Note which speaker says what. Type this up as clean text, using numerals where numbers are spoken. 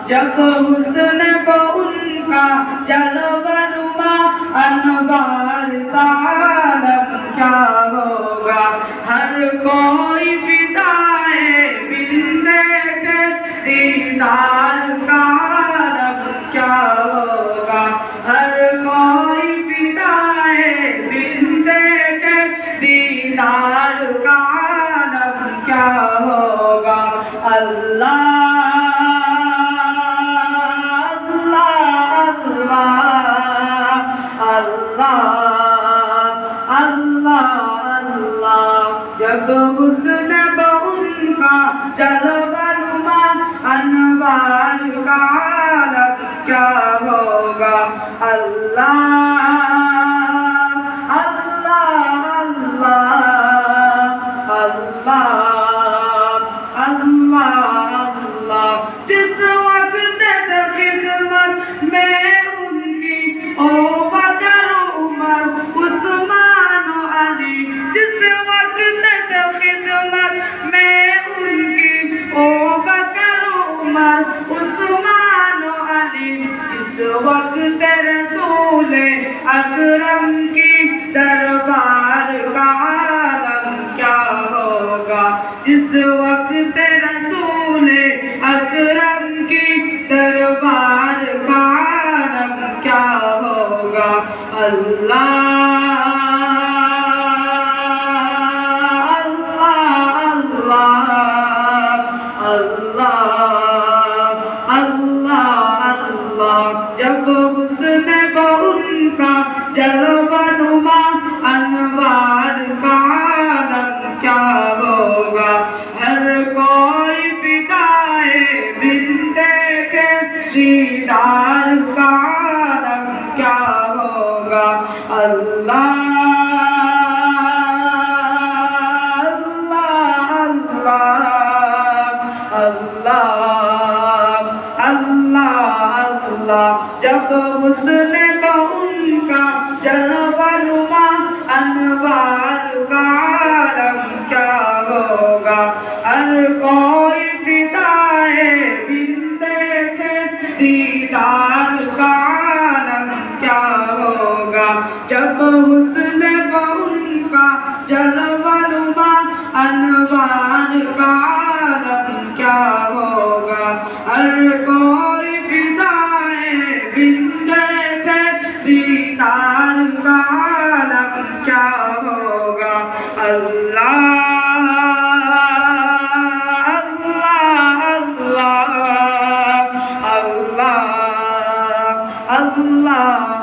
Speaker 1: जब हुस्न को उनका जलवा नुमा अनवार का आलम क्या होगा। हर कोई फिदा है बिन देखे दीदार का आलम क्या होगा। हर कोई फिदा है बिन देखे दीदार का आलम क्या होगा। अल्लाह जब हुस्न उनका जलवा नुमा अनवार का आलम क्या होगा। अल्लाह अल्लाह अल्लाह अल्लाह अल्लाह। जिस वक्त खिदमत में उनकी ओ बकर उमर उस्मान अली। जिस वक्त खिदमत में उनकी ओ बकर उमर उस्मान अली। जिस वक्त रसूल अकरम की दरबार का आलम क्या होगा। जिस वक्त रसूल अकरम की दरबार का आलम क्या होगा। अल्लाह जब हुस्न उनका जलवा नुमा अनवार का आलम क्या होगा। हर कोई फिदा है बिन देखे दीदार का आलम क्या होगा। अल्लाह जब हुस्न उनका जलवा नुमा अनवार का आलम क्या होगा। हर कोई फिदा है बिन देखे दीदार का आलम क्या होगा। जब हुस्न उनका जलवा नुमा अनवार का आलम क्या होगा। हर कोई फिदा बिन देखे दीदार का आलम क्या होगा। अल्लाह अल्लाह अल्लाह अल्लाह अल्लाह।